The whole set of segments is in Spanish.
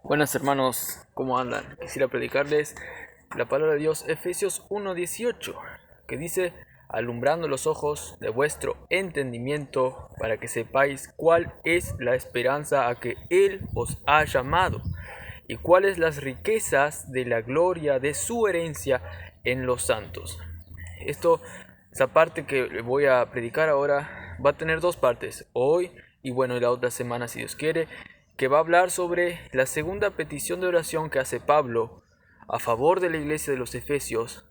Buenas hermanos, ¿cómo andan? Quisiera predicarles la palabra de Dios, Efesios 1:18, que dice: alumbrando los ojos de vuestro entendimiento, para que sepáis cuál es la esperanza a que Él os ha llamado, y cuáles las riquezas de la gloria de su herencia en los santos. Esa parte que voy a predicar ahora va a tener dos partes, hoy y bueno, y la otra semana si Dios quiere, que va a hablar sobre la segunda petición de oración que hace Pablo a favor de la iglesia de los Efesios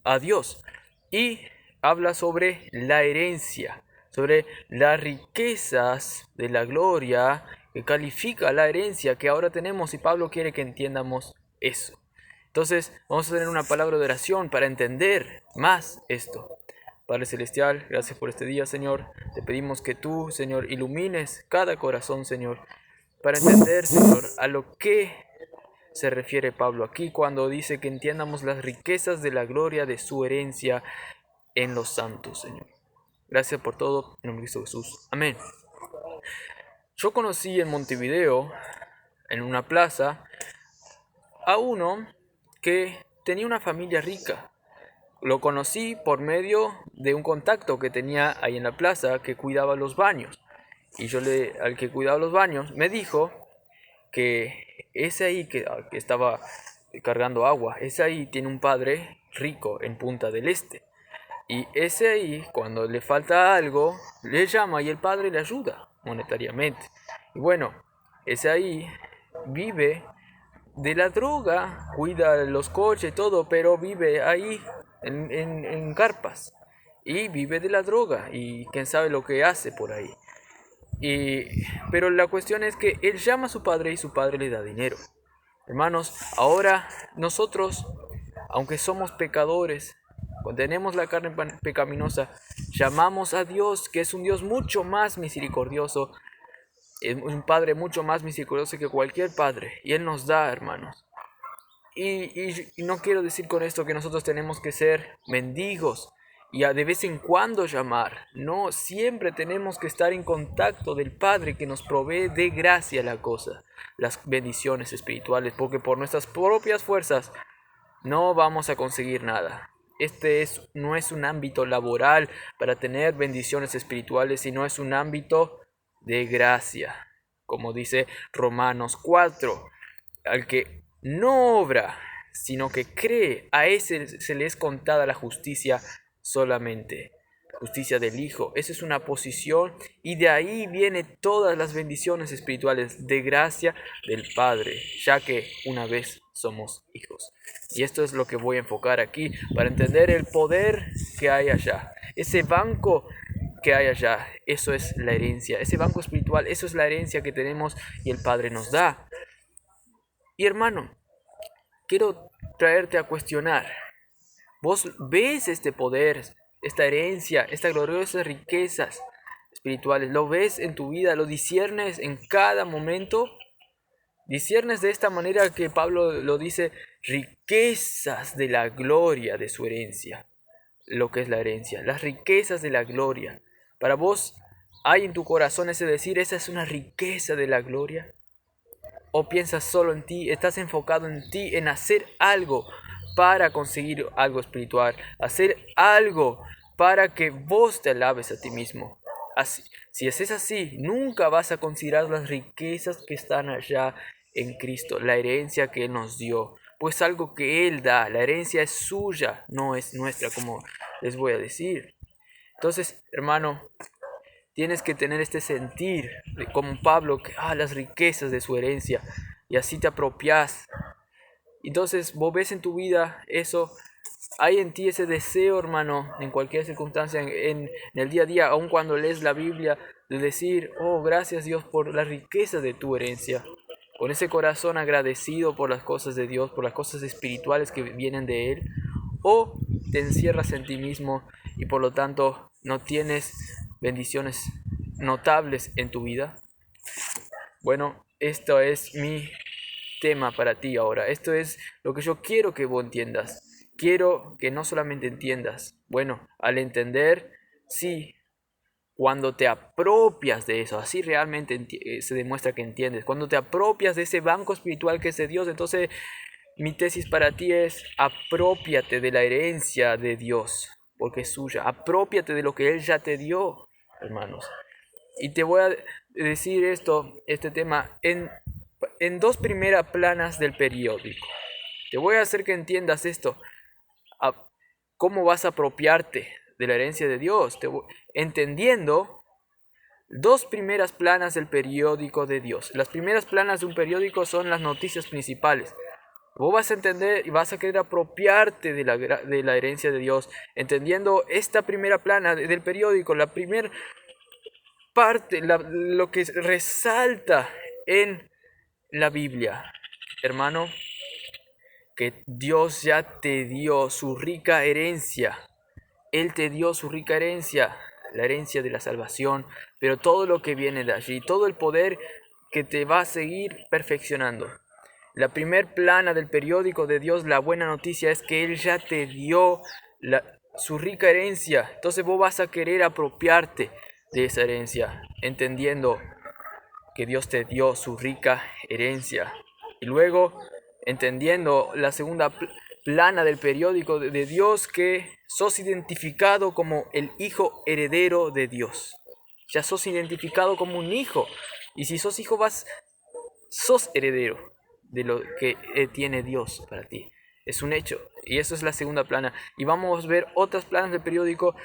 a Dios, y habla sobre la herencia, sobre las riquezas de la gloria que califica la herencia que ahora tenemos, y Pablo quiere que entiendamos eso. Entonces vamos a tener una palabra de oración para entender más esto. Padre Celestial, gracias por este día, Señor. Te pedimos que tú, Señor, ilumines cada corazón, Señor, para entender, Señor, a lo que se refiere Pablo aquí cuando dice que entiendamos las riquezas de la gloria de su herencia en los santos, Señor. Gracias por todo, en nombre de Cristo Jesús. Amén. Yo conocí en Montevideo, en una plaza, a uno que tenía una familia rica. Lo conocí por medio de un contacto que tenía ahí en la plaza que cuidaba los baños. Y al que cuidaba los baños me dijo que ese ahí que estaba cargando agua, ese ahí tiene un padre rico en Punta del Este. Y ese ahí, cuando le falta algo, le llama y el padre le ayuda monetariamente. Y bueno, ese ahí vive de la droga, cuida los coches y todo, pero vive ahí en carpas. Y vive de la droga y quién sabe lo que hace por ahí. Pero la cuestión es que él llama a su padre y su padre le da dinero. Hermanos, ahora nosotros, aunque somos pecadores, cuando tenemos la carne pecaminosa, llamamos a Dios, que es un Dios mucho más misericordioso, un Padre mucho más misericordioso que cualquier padre, y Él nos da, hermanos. Y no quiero decir con esto que nosotros tenemos que ser mendigos y de vez en cuando llamar. No, siempre tenemos que estar en contacto del Padre que nos provee de gracia la cosa, las bendiciones espirituales, porque por nuestras propias fuerzas no vamos a conseguir nada. No es un ámbito laboral para tener bendiciones espirituales, sino es un ámbito de gracia, como dice Romanos 4. Al que no obra, sino que cree, a ese se le es contada la justicia solamente. Justicia del Hijo. Esa es una posición y de ahí vienen todas las bendiciones espirituales de gracia del Padre, ya que una vez somos hijos. Y esto es lo que voy a enfocar aquí para entender el poder que hay allá. Ese banco que hay allá, eso es la herencia. Ese banco espiritual, eso es la herencia que tenemos y el Padre nos da. Y hermano, quiero traerte a cuestionar. ¿Vos ves este poder, esta herencia, estas gloriosas riquezas espirituales? ¿Lo ves en tu vida? ¿Lo disciernes en cada momento? Disciernes de esta manera que Pablo lo dice, riquezas de la gloria de su herencia. Lo que es la herencia, las riquezas de la gloria. Para vos, ¿hay en tu corazón ese decir, esa es una riqueza de la gloria? ¿O piensas solo en ti? ¿Estás enfocado en ti, en hacer algo para conseguir algo espiritual? Hacer algo para que vos te alabes a ti mismo. Si es así, nunca vas a considerar las riquezas que están allá en Cristo, la herencia que Él nos dio. Pues algo que Él da, la herencia es suya, no es nuestra, como les voy a decir. Entonces, hermano, tienes que tener este sentir, como Pablo, que las riquezas de su herencia, y así te apropias. Entonces vos ves en tu vida eso, hay en ti ese deseo, hermano, en cualquier circunstancia, en el día a día, aun cuando lees la Biblia, de decir, oh, gracias Dios por la riqueza de tu herencia. Con ese corazón agradecido por las cosas de Dios, por las cosas espirituales que vienen de Él, o te encierras en ti mismo y por lo tanto no tienes bendiciones notables en tu vida. Bueno, esto es mi tema para ti ahora. Esto es lo que yo quiero que vos entiendas. Quiero que no solamente entiendas. Bueno, al entender, sí, cuando te apropias de eso, así realmente se demuestra que entiendes. Cuando te apropias de ese banco espiritual que es de Dios, entonces mi tesis para ti es: aprópiate de la herencia de Dios, porque es suya. Aprópiate de lo que Él ya te dio, hermanos. Y te voy a decir este tema en dos primeras planas del periódico. Te voy a hacer que entiendas esto. ¿Cómo vas a apropiarte de la herencia de Dios? Entendiendo dos primeras planas del periódico de Dios. Las primeras planas de un periódico son las noticias principales. Vos vas a entender y vas a querer apropiarte de la herencia de Dios, entendiendo esta primera plana del periódico, la primera parte, lo que resalta en la Biblia. Hermano, que Dios ya te dio su rica herencia. Él te dio su rica herencia, la herencia de la salvación, pero todo lo que viene de allí, todo el poder que te va a seguir perfeccionando. La primer plana del periódico de Dios, la buena noticia es que Él ya te dio su rica herencia. Entonces vos vas a querer apropiarte de esa herencia, entendiendo que Dios te dio su rica herencia. Y luego, entendiendo la segunda plana del periódico de Dios, que sos identificado como el hijo heredero de Dios. Ya sos identificado como un hijo. Y si sos hijo, sos heredero de lo que tiene Dios para ti. Es un hecho. Y eso es la segunda plana. Y vamos a ver otras planas del periódico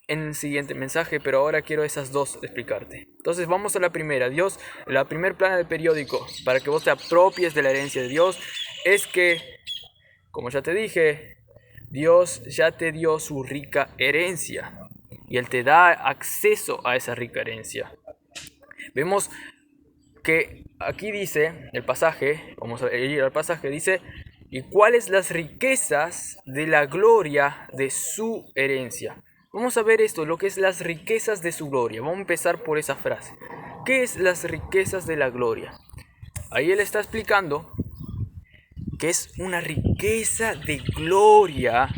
en el siguiente mensaje, pero ahora quiero esas dos explicarte. Entonces vamos a la primera. Dios, la primera plana del periódico, para que vos te apropies de la herencia de Dios, es que, como ya te dije, Dios ya te dio su rica herencia. Y Él te da acceso a esa rica herencia. Vemos que aquí dice el pasaje, vamos a ir al pasaje, dice: ¿y cuáles las riquezas de la gloria de su herencia? Vamos a ver esto, lo que es las riquezas de su gloria. Vamos a empezar por esa frase. ¿Qué es las riquezas de la gloria? Ahí él está explicando que es una riqueza de gloria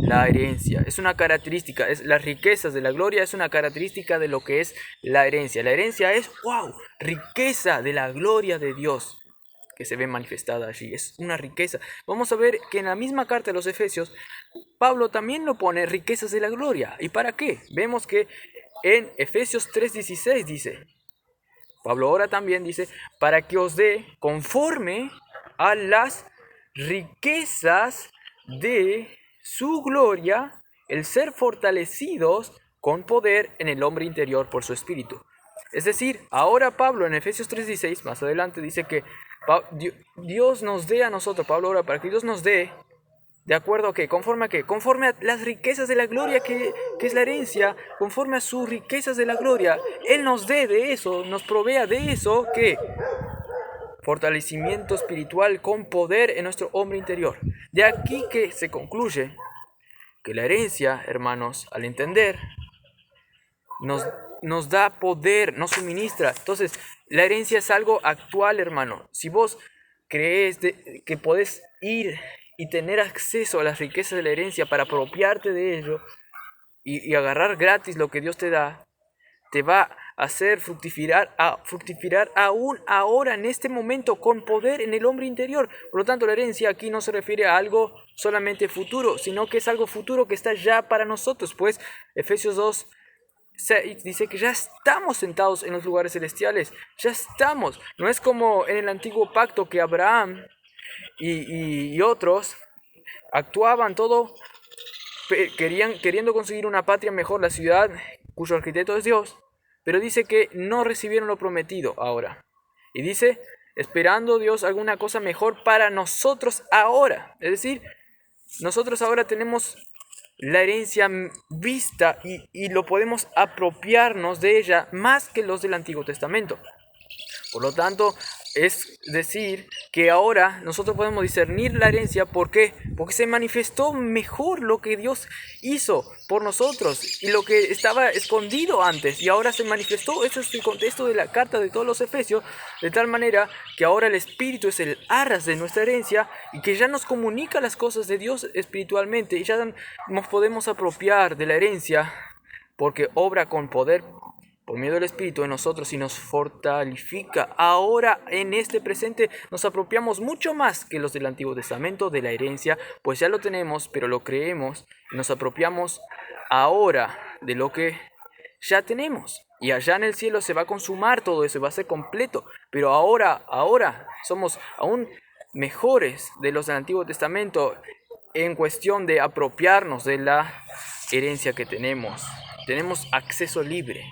la herencia. Es una característica, las riquezas de la gloria es una característica de lo que es la herencia. La herencia es, wow, riqueza de la gloria de Dios que se ve manifestada allí. Es una riqueza. Vamos a ver que en la misma carta de los Efesios, Pablo también lo pone riquezas de la gloria. ¿Y para qué? Vemos que en Efesios 3:16 dice, Pablo ahora también dice, para que os dé conforme a las riquezas de su gloria, el ser fortalecidos con poder en el hombre interior por su espíritu. Es decir, ahora Pablo en Efesios 3:16, más adelante dice que Dios nos dé a nosotros, Pablo ora para que Dios nos dé, ¿de acuerdo a qué? ¿Conforme a qué? Conforme a las riquezas de la gloria que es la herencia, conforme a sus riquezas de la gloria. Él nos dé de eso, nos provea de eso, ¿qué? Fortalecimiento espiritual con poder en nuestro hombre interior. De aquí que se concluye que la herencia, hermanos, al entender, nos da poder, nos suministra. Entonces, la herencia es algo actual, hermano. Si vos crees que podés ir y tener acceso a las riquezas de la herencia para apropiarte de ello y agarrar gratis lo que Dios te da, te va a hacer fructificar aún ahora, en este momento, con poder en el hombre interior. Por lo tanto, la herencia aquí no se refiere a algo solamente futuro, sino que es algo futuro que está ya para nosotros. Pues Efesios 2:6 dice que ya estamos sentados en los lugares celestiales. Ya estamos. No es como en el antiguo pacto que Abraham y otros actuaban todo queriendo conseguir una patria mejor, la ciudad cuyo arquitecto es Dios, pero dice que no recibieron lo prometido ahora. Y dice, esperando Dios alguna cosa mejor para nosotros ahora. Es decir, nosotros ahora tenemos la herencia vista y lo podemos apropiarnos de ella más que los del Antiguo Testamento. Por lo tanto, es decir que ahora nosotros podemos discernir la herencia. ¿Por qué? Porque se manifestó mejor lo que Dios hizo por nosotros y lo que estaba escondido antes. Y ahora se manifestó. Ese es el contexto de la carta de todos los Efesios. De tal manera que ahora el Espíritu es el arras de nuestra herencia y que ya nos comunica las cosas de Dios espiritualmente. Y ya nos podemos apropiar de la herencia porque obra con poder por medio del Espíritu en nosotros y nos fortifica. Ahora, en este presente, nos apropiamos mucho más que los del Antiguo Testamento de la herencia, pues ya lo tenemos, pero lo creemos y nos apropiamos ahora de lo que ya tenemos. Y allá en el cielo se va a consumar todo eso, va a ser completo. Pero ahora somos aún mejores de los del Antiguo Testamento en cuestión de apropiarnos de la herencia que tenemos. Tenemos acceso libre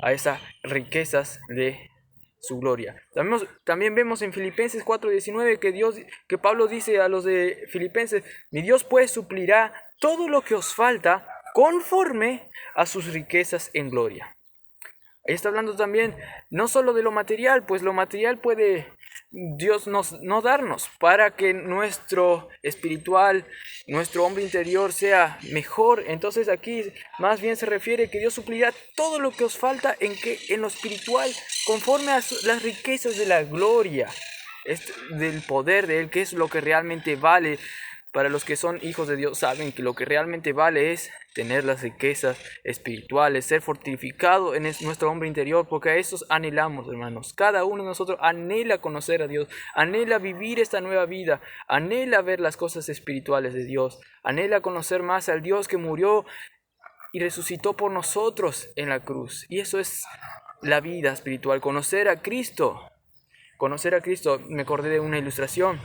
a esas riquezas de su gloria. También vemos en Filipenses 4:19 que Pablo dice a los de Filipenses: mi Dios pues suplirá todo lo que os falta conforme a sus riquezas en gloria. Ahí está hablando también no solo de lo material, pues lo material puede Dios no darnos para que nuestro espiritual, nuestro hombre interior sea mejor. Entonces aquí más bien se refiere que Dios suplirá todo lo que os falta en lo espiritual, conforme a las riquezas de la gloria, del poder de Él, que es lo que realmente vale. Para los que son hijos de Dios saben que lo que realmente vale es tener las riquezas espirituales, ser fortificado en nuestro hombre interior, porque a esos anhelamos, hermanos. Cada uno de nosotros anhela conocer a Dios, anhela vivir esta nueva vida, anhela ver las cosas espirituales de Dios, anhela conocer más al Dios que murió y resucitó por nosotros en la cruz. Y eso es la vida espiritual, conocer a Cristo. Conocer a Cristo. Me acordé de una ilustración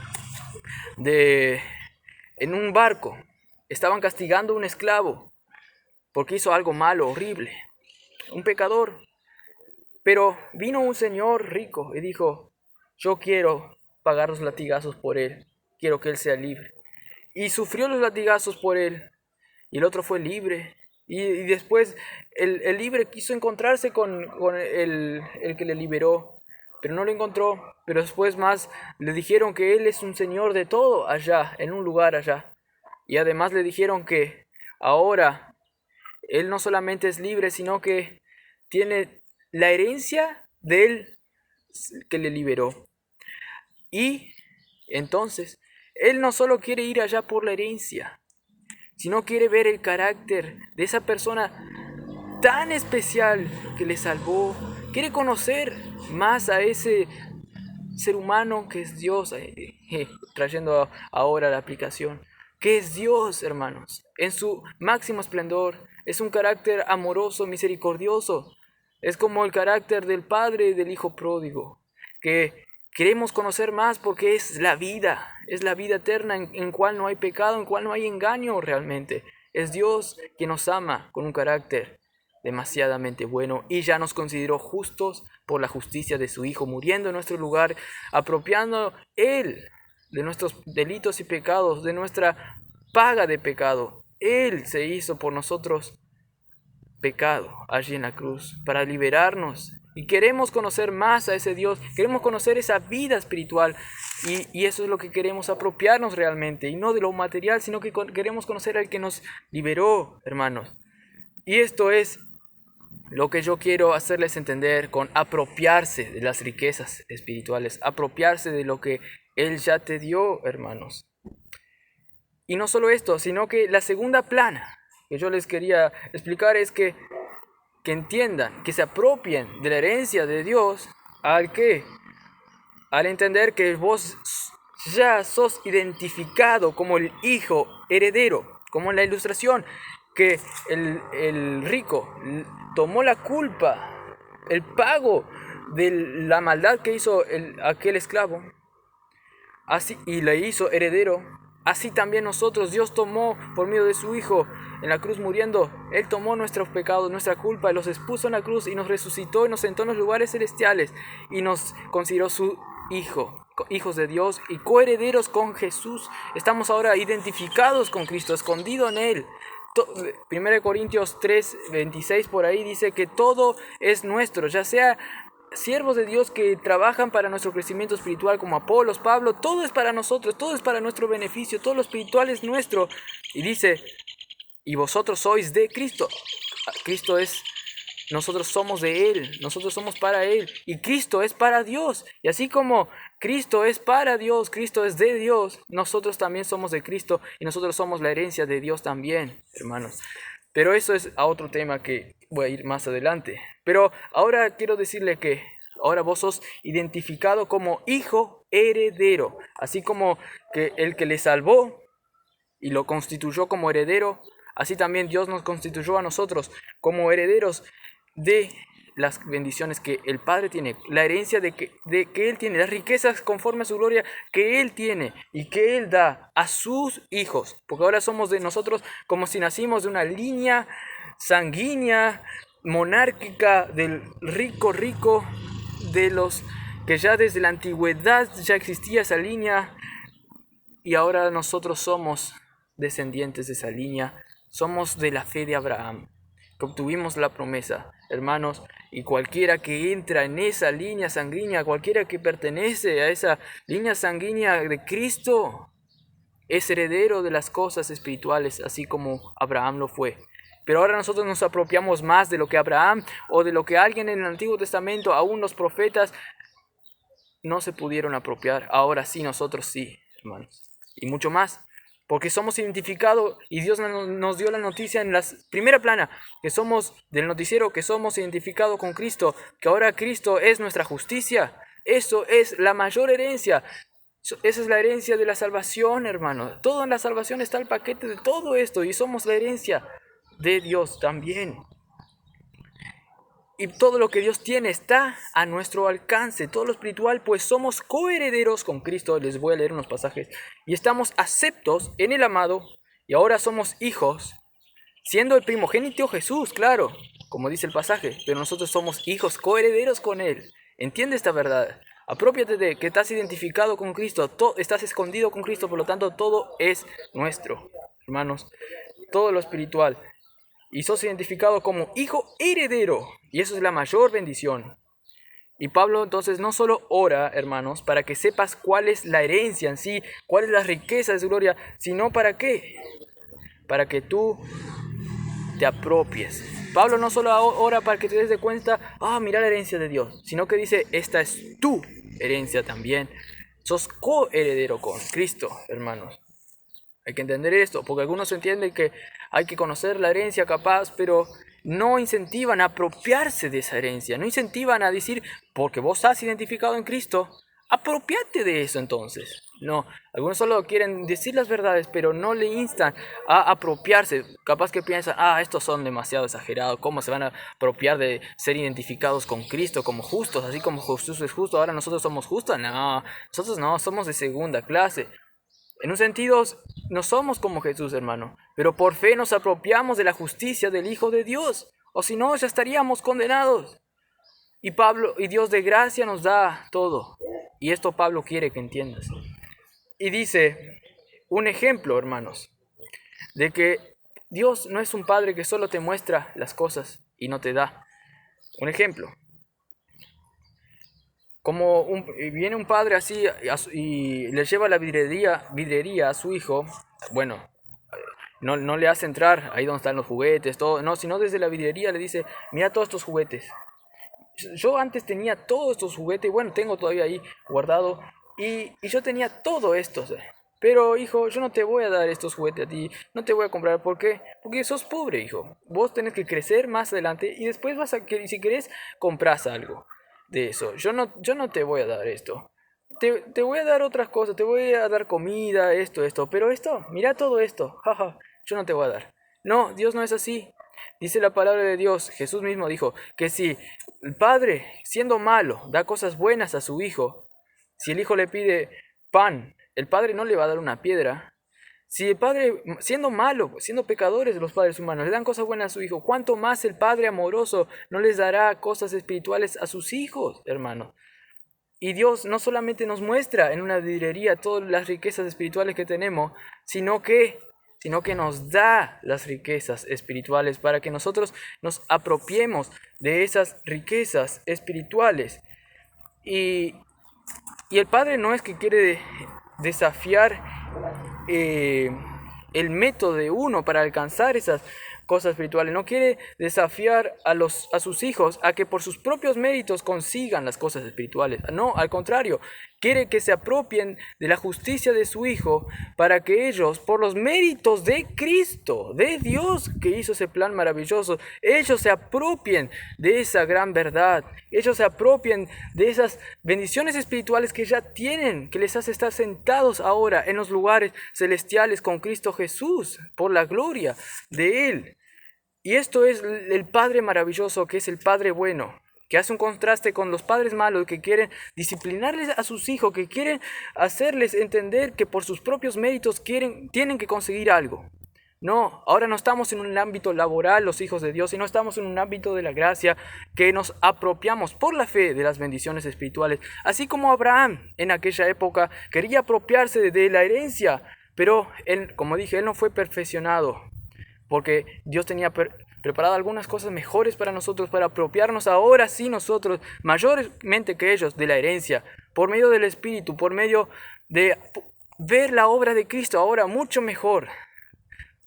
en un barco estaban castigando a un esclavo porque hizo algo malo, horrible, un pecador. Pero vino un señor rico y dijo: yo quiero pagar los latigazos por él, quiero que él sea libre. Y sufrió los latigazos por él, y el otro fue libre. Y después el libre quiso encontrarse con el que le liberó, pero no lo encontró. Pero después más le dijeron que él es un señor de todo allá, en un lugar allá. Y además le dijeron que ahora él no solamente es libre, sino que tiene la herencia de él que le liberó. Y entonces él no solo quiere ir allá por la herencia, sino quiere ver el carácter de esa persona tan especial que le salvó. Quiere conocer más a ese ser humano que es Dios, trayendo ahora la aplicación, que es Dios, hermanos, en su máximo esplendor. Es un carácter amoroso, misericordioso. Es como el carácter del Padre y del Hijo pródigo, que queremos conocer más porque es la vida eterna en cual no hay pecado, en cual no hay engaño realmente. Es Dios quien nos ama con un carácter demasiadamente bueno y ya nos consideró justos por la justicia de su Hijo, muriendo en nuestro lugar, apropiando Él de nuestros delitos y pecados, de nuestra paga de pecado. Él se hizo por nosotros pecado allí en la cruz para liberarnos. Y queremos conocer más a ese Dios, queremos conocer esa vida espiritual y eso es lo que queremos apropiarnos realmente, y no de lo material, sino que queremos conocer al que nos liberó, hermanos. Y esto es lo que yo quiero hacerles entender con apropiarse de las riquezas espirituales, apropiarse de lo que Él ya te dio, hermanos. Y no solo esto, sino que la segunda plana que yo les quería explicar es que entiendan, que se apropien de la herencia de Dios. ¿Al qué? Al entender que vos ya sos identificado como el hijo heredero, como en la ilustración, que el rico tomó la culpa, el pago de la maldad que hizo aquel esclavo, así, y le hizo heredero. Así también nosotros, Dios tomó por medio de su Hijo en la cruz muriendo, Él tomó nuestros pecados, nuestra culpa, y los expuso en la cruz y nos resucitó y nos sentó en los lugares celestiales y nos consideró su Hijo, hijos de Dios y coherederos con Jesús. Estamos ahora identificados con Cristo, escondidos en Él. 1 Corintios 3:26 por ahí dice que todo es nuestro, ya sea siervos de Dios que trabajan para nuestro crecimiento espiritual como Apolos, Pablo, todo es para nosotros, todo es para nuestro beneficio, todo lo espiritual es nuestro. Y dice, y vosotros sois de Cristo. Cristo es, nosotros somos de Él, nosotros somos para Él, y Cristo es para Dios. Y así como Cristo es para Dios, Cristo es de Dios, nosotros también somos de Cristo y nosotros somos la herencia de Dios también, hermanos. Pero eso es a otro tema que voy a ir más adelante. Pero ahora quiero decirle que ahora vos sos identificado como hijo heredero, así como que el que le salvó y lo constituyó como heredero, así también Dios nos constituyó a nosotros como herederos de las bendiciones que el Padre tiene, la herencia de que Él tiene, las riquezas conforme a su gloria que Él tiene y que Él da a sus hijos, porque ahora somos de nosotros como si nacimos de una línea sanguínea, monárquica, del rico, de los que ya desde la antigüedad ya existía esa línea, y ahora nosotros somos descendientes de esa línea, somos de la fe de Abraham, que obtuvimos la promesa, hermanos, y cualquiera que entra en esa línea sanguínea, cualquiera que pertenece a esa línea sanguínea de Cristo, es heredero de las cosas espirituales, así como Abraham lo fue. Pero ahora nosotros nos apropiamos más de lo que Abraham o de lo que alguien en el Antiguo Testamento, aún los profetas, no se pudieron apropiar. Ahora sí, nosotros sí, hermanos. Y mucho más, porque somos identificados y Dios nos dio la noticia en la primera plana, que somos del noticiero, que somos identificados con Cristo, que ahora Cristo es nuestra justicia. Eso es la mayor herencia. Esa es la herencia de la salvación, hermano. Todo en la salvación está el paquete de todo esto y somos la herencia de Dios también. Y todo lo que Dios tiene está a nuestro alcance, todo lo espiritual, pues somos coherederos con Cristo. Les voy a leer unos pasajes. Y estamos aceptos en el amado, y ahora somos hijos, siendo el primogénito Jesús, claro, como dice el pasaje, pero nosotros somos hijos coherederos con Él. Entiende esta verdad. Apropiate de que estás identificado con Cristo, estás escondido con Cristo, por lo tanto todo es nuestro, hermanos, todo lo espiritual. Y sos identificado como hijo heredero. Y eso es la mayor bendición. Y Pablo entonces no solo ora, hermanos, para que sepas cuál es la herencia en sí, cuál es la riqueza de su gloria, sino para qué. Para que tú te apropies. Pablo no solo ora para que te des de cuenta, mira la herencia de Dios, sino que dice, esta es tu herencia también. Sos coheredero con Cristo, hermanos. Hay que entender esto, porque algunos entienden que hay que conocer la herencia capaz, pero no incentivan a apropiarse de esa herencia, no incentivan a decir, porque vos estás identificado en Cristo, apropiate de eso entonces. No, algunos solo quieren decir las verdades, pero no le instan a apropiarse. Capaz que piensan, estos son demasiado exagerados, ¿cómo se van a apropiar de ser identificados con Cristo como justos? Así como Jesús es justo, ahora nosotros somos justos. No, nosotros no, somos de segunda clase. En un sentido, no somos como Jesús, hermano, pero por fe nos apropiamos de la justicia del Hijo de Dios, o si no, ya estaríamos condenados. Y Dios de gracia nos da todo, y esto Pablo quiere que entiendas. Y dice, un ejemplo, hermanos, de que Dios no es un padre que solo te muestra las cosas y no te da. Un ejemplo. Como viene un padre así y le lleva la vidrería a su hijo, bueno, no le hace entrar ahí donde están los juguetes, todo, no, sino desde la vidrería le dice, mira todos estos juguetes. Yo antes tenía todos estos juguetes, bueno, tengo todavía ahí guardado, y yo tenía todo esto, pero hijo, yo no te voy a dar estos juguetes a ti, no te voy a comprar, ¿por qué? Porque sos pobre, hijo. Vos tenés que crecer más adelante y después si querés, compras algo de eso. Yo no te voy a dar esto. Te voy a dar otras cosas, te voy a dar comida, esto, pero esto, mira todo esto, jaja, yo no te voy a dar. No, Dios no es así. Dice la palabra de Dios, Jesús mismo dijo, que si el padre, siendo malo, da cosas buenas a su hijo, si el hijo le pide pan, el padre no le va a dar una piedra. Si el padre, siendo malo, siendo pecadores los padres humanos, le dan cosas buenas a su hijo, ¿cuánto más el Padre amoroso no les dará cosas espirituales a sus hijos, hermanos? Y Dios no solamente nos muestra en una vidrería todas las riquezas espirituales que tenemos, sino que nos da las riquezas espirituales para que nosotros nos apropiemos de esas riquezas espirituales. Y el Padre no es que quiere desafiar el método de uno para alcanzar esas cosas espirituales. No quiere desafiar a sus hijos a que por sus propios méritos consigan las cosas espirituales. No, al contrario, quiere que se apropien de la justicia de su Hijo para que ellos, por los méritos de Cristo, de Dios que hizo ese plan maravilloso, ellos se apropien de esa gran verdad, ellos se apropien de esas bendiciones espirituales que ya tienen, que les hace estar sentados ahora en los lugares celestiales con Cristo Jesús, por la gloria de Él. Y esto es el Padre maravilloso, que es el Padre bueno, que hace un contraste con los padres malos que quieren disciplinarles a sus hijos, que quieren hacerles entender que por sus propios méritos tienen que conseguir algo. No, ahora no estamos en un ámbito laboral, los hijos de Dios, sino estamos en un ámbito de la gracia, que nos apropiamos por la fe de las bendiciones espirituales. Así como Abraham en aquella época quería apropiarse de la herencia, pero él, como dije, él no fue perfeccionado, porque Dios tenía preparado algunas cosas mejores para nosotros, para apropiarnos ahora sí nosotros, mayormente que ellos, de la herencia, por medio del Espíritu, por medio de ver la obra de Cristo ahora mucho mejor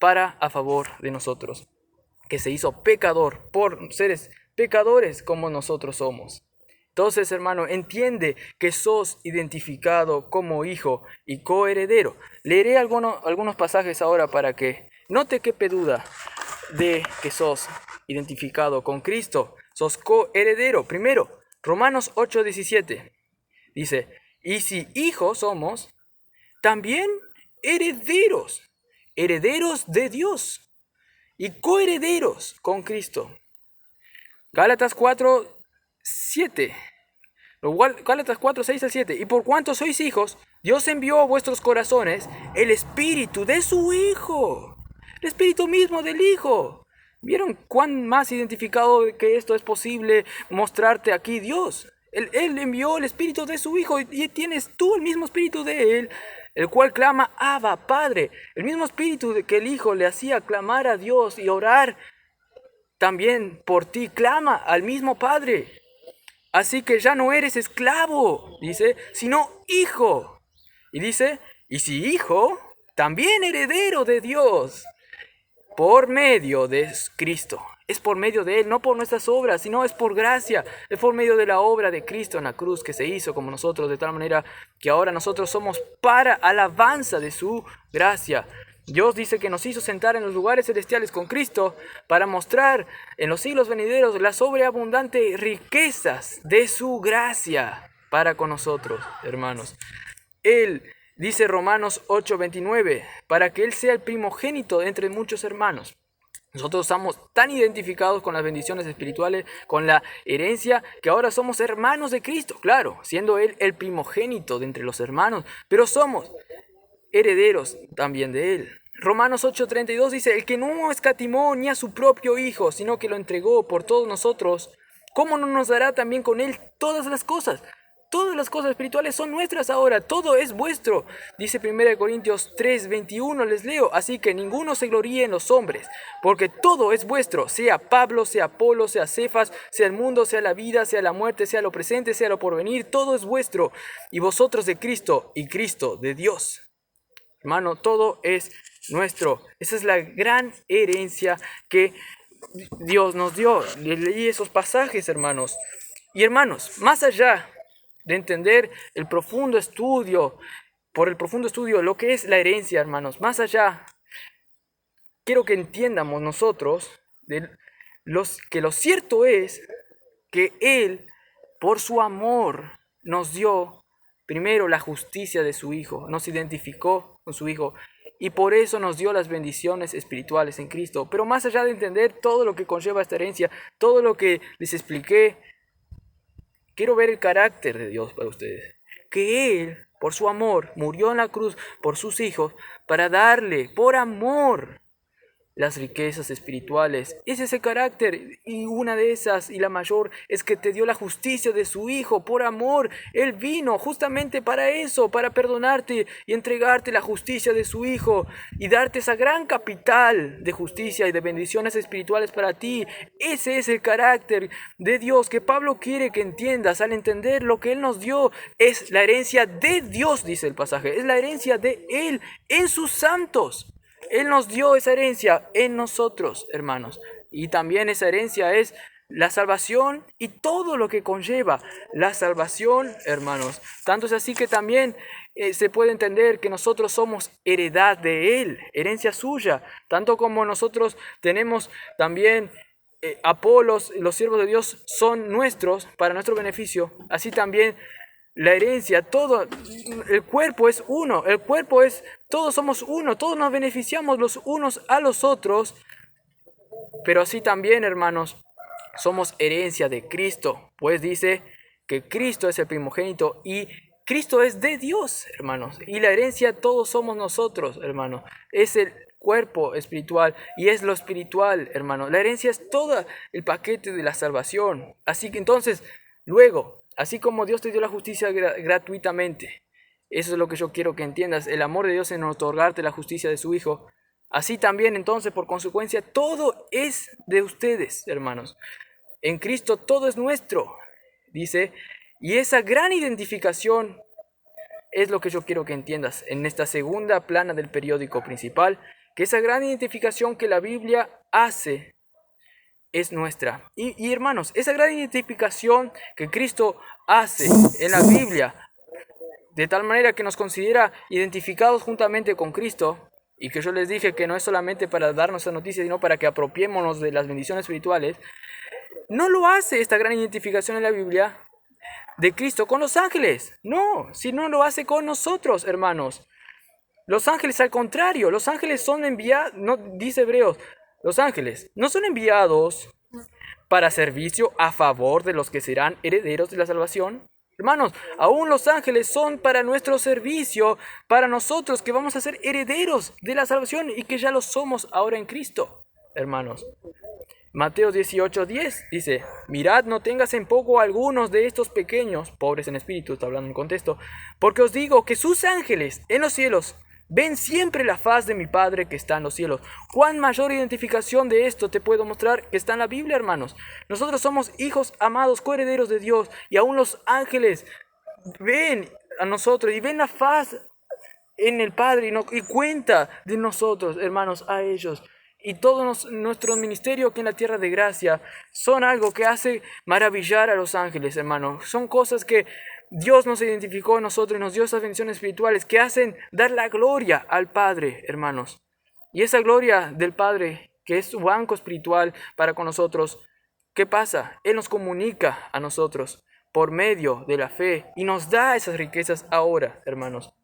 a favor de nosotros, que se hizo pecador por seres pecadores como nosotros somos. Entonces, hermano, entiende que sos identificado como hijo y coheredero. Leeré algunos pasajes ahora para que no te quepe duda de que sos identificado con Cristo, sos coheredero. Primero, Romanos 8:17 dice: y si hijos somos, también herederos, herederos de Dios y coherederos con Cristo. Gálatas 4:7. Gálatas 4:6-7. Y por cuanto sois hijos, Dios envió a vuestros corazones el espíritu de su Hijo, el espíritu mismo del Hijo. ¿Vieron cuán más identificado que esto es posible mostrarte aquí Dios? Él envió el espíritu de su Hijo y tienes tú el mismo espíritu de Él, el cual clama: Abba, Padre. El mismo espíritu que el Hijo le hacía clamar a Dios y orar, también por ti clama al mismo Padre. Así que ya no eres esclavo, dice, sino hijo. Y dice: y si hijo, también heredero de Dios, por medio de Cristo. Es por medio de Él, no por nuestras obras, sino es por gracia. Es por medio de la obra de Cristo en la cruz, que se hizo como nosotros, de tal manera que ahora nosotros somos para alabanza de su gracia. Dios dice que nos hizo sentar en los lugares celestiales con Cristo para mostrar en los siglos venideros las sobreabundantes riquezas de su gracia para con nosotros, hermanos. Él dice Romanos 8:29, para que Él sea el primogénito entre muchos hermanos. Nosotros estamos tan identificados con las bendiciones espirituales, con la herencia, que ahora somos hermanos de Cristo, claro, siendo Él el primogénito de entre los hermanos, pero somos herederos también de Él. Romanos 8:32 dice: el que no escatimó ni a su propio Hijo, sino que lo entregó por todos nosotros, ¿cómo no nos dará también con Él todas las cosas? Todas las cosas espirituales son nuestras ahora, todo es vuestro. Dice 1 Corintios 3:21, les leo: así que ninguno se gloríe en los hombres, porque todo es vuestro, sea Pablo, sea Apolo, sea Cefas, sea el mundo, sea la vida, sea la muerte, sea lo presente, sea lo porvenir, todo es vuestro, y vosotros de Cristo, y Cristo de Dios. Hermano, todo es nuestro. Esa es la gran herencia que Dios nos dio. Leí esos pasajes, hermanos. Y hermanos, más allá de entender el profundo estudio, por el profundo estudio, lo que es la herencia, hermanos, más allá, quiero que entiendamos nosotros que lo cierto es que Él, por su amor, nos dio primero la justicia de su Hijo, nos identificó con su Hijo y por eso nos dio las bendiciones espirituales en Cristo. Pero más allá de entender todo lo que conlleva esta herencia, todo lo que les expliqué, quiero ver el carácter de Dios para ustedes. Que Él, por su amor, murió en la cruz por sus hijos para darle, por amor, las riquezas espirituales. Es ese carácter, y una de esas, y la mayor, es que te dio la justicia de su Hijo por amor. Él vino justamente para eso, para perdonarte y entregarte la justicia de su Hijo y darte esa gran capital de justicia y de bendiciones espirituales para ti. Ese es el carácter de Dios que Pablo quiere que entiendas. Al entender lo que Él nos dio, es la herencia de Dios, dice el pasaje, es la herencia de Él en sus santos. Él nos dio esa herencia en nosotros, hermanos. Y también esa herencia es la salvación y todo lo que conlleva la salvación, hermanos. Tanto es así que también se puede entender que nosotros somos heredad de Él, herencia suya, tanto como nosotros tenemos también Apolos, los siervos de Dios son nuestros para nuestro beneficio, así también la herencia, todo, el cuerpo es uno, todos somos uno, todos nos beneficiamos los unos a los otros, pero así también, hermanos, somos herencia de Cristo, pues dice que Cristo es el primogénito y Cristo es de Dios, hermanos, y la herencia todos somos nosotros, hermanos, es el cuerpo espiritual y es lo espiritual, hermanos, la herencia es todo el paquete de la salvación, así que entonces, luego, así como Dios te dio la justicia gratuitamente, eso es lo que yo quiero que entiendas, el amor de Dios en otorgarte la justicia de su Hijo, así también entonces por consecuencia todo es de ustedes, hermanos. En Cristo todo es nuestro, dice, y esa gran identificación es lo que yo quiero que entiendas en esta segunda plana del periódico principal, que esa gran identificación que la Biblia hace es nuestra. Y hermanos, esa gran identificación que Cristo hace en la Biblia, de tal manera que nos considera identificados juntamente con Cristo, y que yo les dije que no es solamente para darnos esa noticia, sino para que apropiémonos de las bendiciones espirituales, no lo hace esta gran identificación en la Biblia de Cristo con los ángeles, no, sino lo hace con nosotros, hermanos. Los ángeles al contrario, los ángeles son enviados, no, dice Hebreos, los ángeles no son enviados para servicio a favor de los que serán herederos de la salvación. Hermanos, aún los ángeles son para nuestro servicio, para nosotros que vamos a ser herederos de la salvación y que ya lo somos ahora en Cristo, hermanos. Mateo 18:10 dice, mirad, no tengas en poco a algunos de estos pequeños, pobres en espíritu, está hablando en contexto, porque os digo que sus ángeles en los cielos ven siempre la faz de mi Padre que está en los cielos. ¿Cuán mayor identificación de esto te puedo mostrar que está en la Biblia, hermanos? Nosotros somos hijos amados, coherederos de Dios, y aún los ángeles ven a nosotros y ven la faz en el Padre y cuenta de nosotros, hermanos, a ellos. Y todo nuestro ministerio aquí en la tierra de gracia son algo que hace maravillar a los ángeles, hermanos. Son cosas que Dios nos identificó en nosotros y nos dio esas bendiciones espirituales que hacen dar la gloria al Padre, hermanos. Y esa gloria del Padre, que es su banco espiritual para con nosotros, ¿qué pasa? Él nos comunica a nosotros por medio de la fe y nos da esas riquezas ahora, hermanos.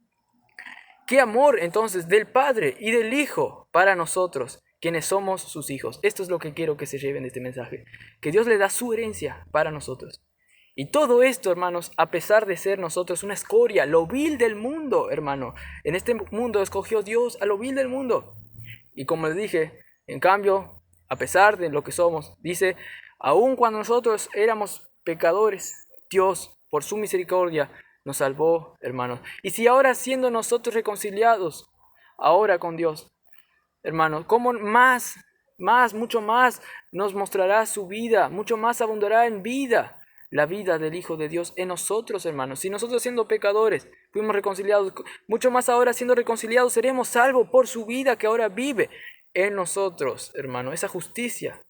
¿Qué amor entonces del Padre y del Hijo para nosotros, quienes somos sus hijos? Esto es lo que quiero que se lleven de este mensaje, que Dios le da su herencia para nosotros. Y todo esto, hermanos, a pesar de ser nosotros una escoria, lo vil del mundo, hermano. En este mundo escogió Dios a lo vil del mundo. Y como les dije, en cambio, a pesar de lo que somos, dice, aun cuando nosotros éramos pecadores, Dios, por su misericordia, nos salvó, hermanos. Y si ahora siendo nosotros reconciliados, ahora con Dios, hermanos, ¿cómo mucho más nos mostrará su vida, mucho más abundará en vida la vida del Hijo de Dios en nosotros, hermanos? Si nosotros siendo pecadores fuimos reconciliados, mucho más ahora siendo reconciliados seremos salvos por su vida que ahora vive en nosotros, hermanos, esa justicia.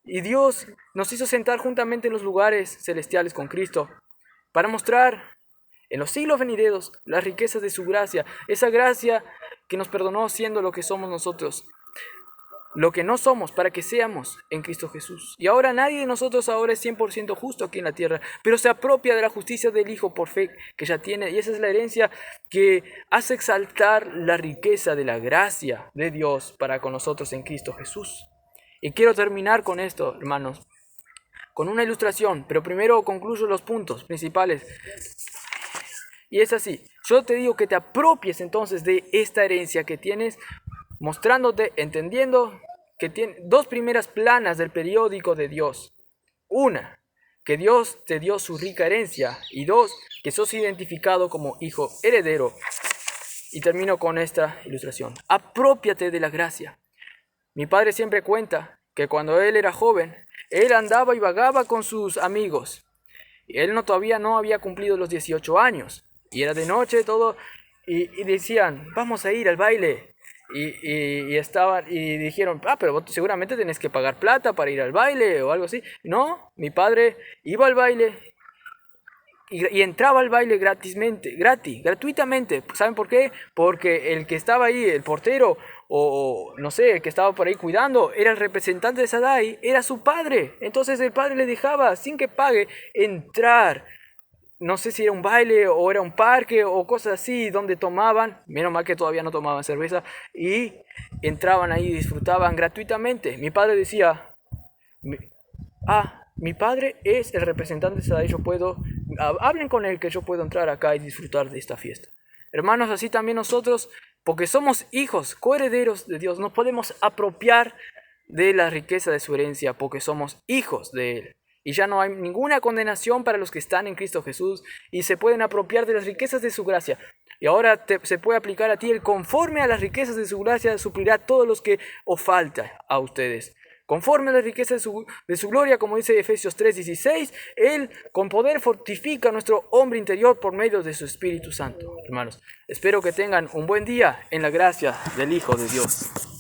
Y Dios nos hizo sentar juntamente en los lugares celestiales con Cristo para mostrar en los siglos venideros las riquezas de su gracia, esa gracia que nos perdonó siendo lo que somos nosotros, lo que no somos para que seamos en Cristo Jesús. Y ahora nadie de nosotros ahora es 100% justo aquí en la tierra, pero se apropia de la justicia del Hijo por fe que ya tiene, y esa es la herencia que hace exaltar la riqueza de la gracia de Dios para con nosotros en Cristo Jesús. Y quiero terminar con esto, hermanos, con una ilustración, pero primero concluyo los puntos principales. Y es así, yo te digo que te apropies entonces de esta herencia que tienes, mostrándote, entendiendo que tiene dos primeras planas del periódico de Dios. Una, que Dios te dio su rica herencia. Y dos, que sos identificado como hijo heredero. Y termino con esta ilustración. Aprópiate de la gracia. Mi padre siempre cuenta que cuando él era joven, él andaba y vagaba con sus amigos. Y él todavía no había cumplido los 18 años. Y era de noche todo. Y decían, vamos a ir al baile. y estaban y dijeron, pero vos seguramente tenés que pagar plata para ir al baile o algo así. No, mi padre iba al baile y entraba al baile gratuitamente. ¿Saben por qué? Porque el que estaba ahí, el portero, o no sé, el que estaba por ahí cuidando, era el representante de Sadai, era su padre. Entonces el padre le dejaba, sin que pague, entrar. No sé si era un baile o era un parque o cosas así, donde tomaban, menos mal que todavía no tomaban cerveza, y entraban ahí y disfrutaban gratuitamente. Mi padre decía, mi padre es el representante de Sadai, yo puedo, hablen con él que yo puedo entrar acá y disfrutar de esta fiesta. Hermanos, así también nosotros, porque somos hijos, coherederos de Dios, nos podemos apropiar de la riqueza de su herencia, porque somos hijos de Él. Y ya no hay ninguna condenación para los que están en Cristo Jesús y se pueden apropiar de las riquezas de su gracia. Y ahora se puede aplicar a ti el conforme a las riquezas de su gracia, suplirá todos los que os falta a ustedes. Conforme a la riqueza de su gloria, como dice Efesios 3:16, Él con poder fortifica a nuestro hombre interior por medio de su Espíritu Santo. Hermanos, espero que tengan un buen día en la gracia del Hijo de Dios.